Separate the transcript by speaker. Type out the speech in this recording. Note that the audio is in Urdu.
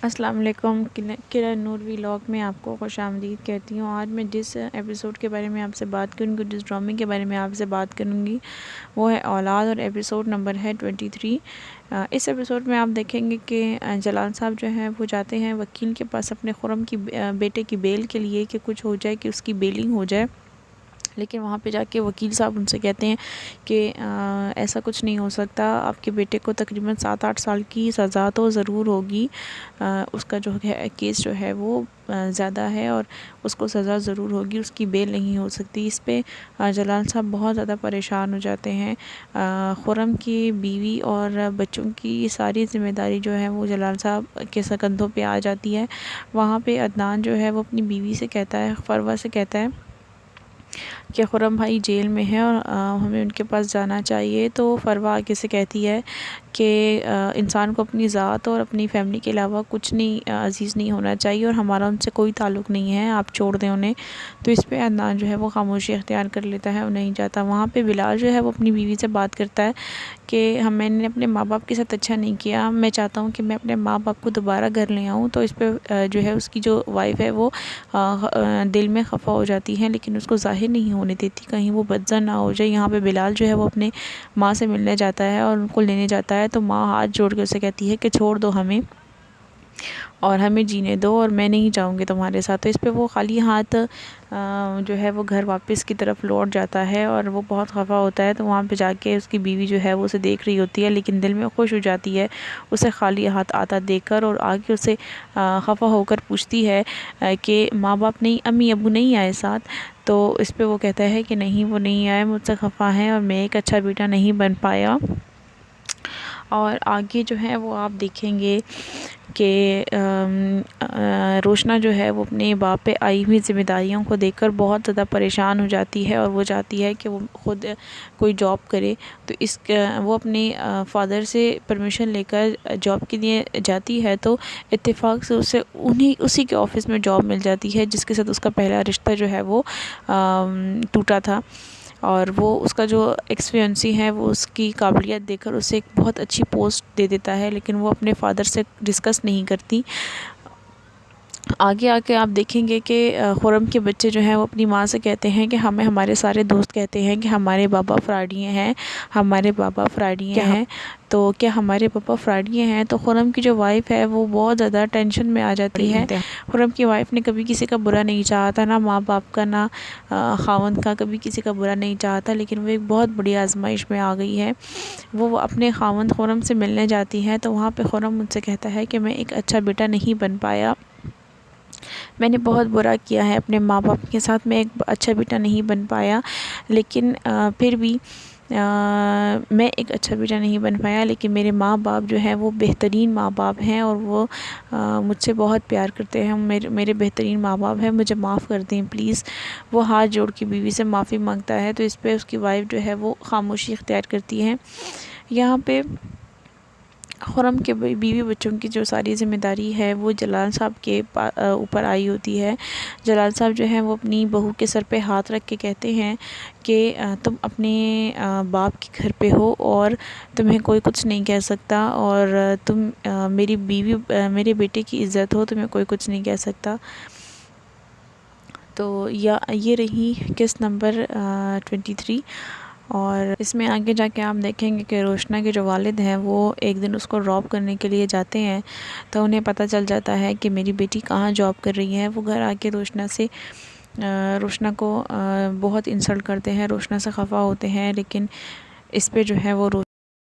Speaker 1: السلام علیکم، کرن نور ولاگ میں آپ کو خوش آمدید کہتی ہوں۔ آج میں جس ایپیسوڈ کے بارے میں آپ سے بات کروں گی، جس ڈرامے کے بارے میں آپ سے بات کروں گی، وہ ہے اولاد، اور ایپیسوڈ نمبر ہے 23۔ اس ایپیسوڈ میں آپ دیکھیں گے کہ جلال صاحب جو ہیں وہ جاتے ہیں وکیل کے پاس اپنے خرم کی بیٹے کی بیل کے لیے کہ کچھ ہو جائے، کہ اس کی بیلنگ ہو جائے۔ لیکن وہاں پہ جا کے وکیل صاحب ان سے کہتے ہیں کہ ایسا کچھ نہیں ہو سکتا، آپ کے بیٹے کو تقریباً 7-8 سال کی سزا تو ضرور ہوگی، اس کا جو ہے کیس جو ہے وہ زیادہ ہے اور اس کو سزا ضرور ہوگی، اس کی بیل نہیں ہو سکتی۔ اس پہ جلال صاحب بہت زیادہ پریشان ہو جاتے ہیں۔ خرم کی بیوی اور بچوں کی ساری ذمہ داری جو ہے وہ جلال صاحب کے کندھوں پہ آ جاتی ہے۔ وہاں پہ عدنان جو ہے وہ اپنی بیوی سے کہتا ہے، فروہ سے کہتا ہے کہ خرم بھائی جیل میں ہے اور ہمیں ان کے پاس جانا چاہیے۔ تو فروہ آگے سے کہتی ہے کہ انسان کو اپنی ذات اور اپنی فیملی کے علاوہ کچھ نہیں عزیز نہیں ہونا چاہیے، اور ہمارا ان سے کوئی تعلق نہیں ہے، آپ چھوڑ دیں انہیں۔ تو اس پہ عدنان جو ہے وہ خاموشی اختیار کر لیتا ہے اور نہیں جاتا۔ وہاں پہ بلال جو ہے وہ اپنی بیوی سے بات کرتا ہے کہ میں نے اپنے ماں باپ کے ساتھ اچھا نہیں کیا، میں چاہتا ہوں کہ میں اپنے ماں باپ کو دوبارہ گھر لے آؤں۔ تو اس پہ جو ہے اس کی جو وائف ہے وہ دل میں خفا ہو جاتی ہے، لیکن اس کو ظاہر نہیں ہونے دیتی، کہیں وہ بدظن نہ ہو جائے۔ یہاں پہ بلال جو ہے وہ اپنے ماں سے ملنے جاتا ہے اور ان کو لینے جاتا ہے، تو ماں ہاتھ جوڑ کے اسے کہتی ہے کہ چھوڑ دو ہمیں اور ہمیں جینے دو، اور میں نہیں جاؤں گی تمہارے ساتھ۔ تو اس پہ وہ خالی ہاتھ جو ہے وہ گھر واپس کی طرف لوٹ جاتا ہے اور وہ بہت خفا ہوتا ہے۔ تو وہاں پہ جا کے اس کی بیوی جو ہے وہ اسے دیکھ رہی ہوتی ہے، لیکن دل میں خوش ہو جاتی ہے اسے خالی ہاتھ آتا دیکھ کر، اور آگے اسے خفا ہو کر پوچھتی ہے کہ ماں باپ نہیں، امی ابو نہیں آئے ساتھ؟ تو اس پہ وہ کہتا ہے کہ نہیں، وہ نہیں آئے، مجھ سے خفا ہیں اور میں ایک اچھا بیٹا نہیں بن پایا۔ اور آگے جو ہے وہ آپ دیکھیں گے کہ روشنا جو ہے وہ اپنے باپ پہ آئی ہوئی ذمہ داریوں کو دیکھ کر بہت زیادہ پریشان ہو جاتی ہے، اور وہ چاہتی ہے کہ وہ خود کوئی جاب کرے۔ تو وہ اپنے فادر سے پرمیشن لے کر جاب کے لیے جاتی ہے، تو اتفاق سے اسے اسی کے آفس میں جاب مل جاتی ہے جس کے ساتھ اس کا پہلا رشتہ جو ہے وہ ٹوٹا تھا، اور وہ اس کا جو ایکس فیانسی ہے وہ اس کی قابلیت دیکھ کر اسے ایک بہت اچھی پوسٹ دے دیتا ہے، لیکن وہ اپنے فادر سے ڈسکس نہیں کرتی۔ آگے آپ دیکھیں گے کہ خرم کے بچے جو ہیں وہ اپنی ماں سے کہتے ہیں کہ ہمارے سارے دوست کہتے ہیں کہ ہمارے بابا فراڈیے ہیں، ہمارے بابا فراڈیے ہیں، تو کیا ہمارے پاپا فراڈیے ہیں؟ تو خرم کی جو وائف ہے وہ بہت زیادہ ٹینشن میں آ جاتی ہے۔ خرم کی وائف نے کبھی کسی کا برا نہیں چاہا تھا، نہ ماں باپ کا، نہ خاوند کا، کبھی کسی کا برا نہیں چاہا تھا، لیکن وہ ایک بہت بڑی آزمائش میں آ گئی ہے۔ وہ اپنے خاوند خرم سے ملنے جاتی ہے، تو وہاں پہ خرم ان سے کہتا ہے کہ میں ایک اچھا بیٹا نہیں بن پایا، میں نے بہت برا کیا ہے اپنے ماں باپ کے ساتھ، میں ایک اچھا بیٹا نہیں بن پایا، لیکن پھر بھی میں ایک اچھا بیٹا نہیں بن پایا، لیکن میرے ماں باپ جو ہیں وہ بہترین ماں باپ ہیں، اور وہ مجھ سے بہت پیار کرتے ہیں، میرے بہترین ماں باپ ہیں، مجھے معاف کر دیں پلیز۔ وہ ہاتھ جوڑ کے بیوی سے معافی مانگتا ہے، تو اس پہ اس کی وائف جو ہے وہ خاموشی اختیار کرتی ہے۔ یہاں پہ خرم کے بیوی بچوں کی جو ساری ذمہ داری ہے وہ جلال صاحب کے اوپر آئی ہوتی ہے۔ جلال صاحب جو ہیں وہ اپنی بہو کے سر پہ ہاتھ رکھ کے کہتے ہیں کہ تم اپنے باپ کے گھر پہ ہو اور تمہیں کوئی کچھ نہیں کہہ سکتا، اور تم میری بیوی، میرے بیٹے کی عزت ہو، تمہیں کوئی کچھ نہیں کہہ سکتا۔ تو یہ رہی قسط نمبر 23، اور اس میں آگے جا کے آپ دیکھیں گے کہ روشنا کے جو والد ہیں وہ ایک دن اس کو ڈراپ کرنے کے لیے جاتے ہیں، تو انہیں پتہ چل جاتا ہے کہ میری بیٹی کہاں جاب کر رہی ہے۔ وہ گھر آ کے روشنا کو بہت انسلٹ کرتے ہیں، روشنا سے خفا ہوتے ہیں، لیکن اس پہ جو ہے وہ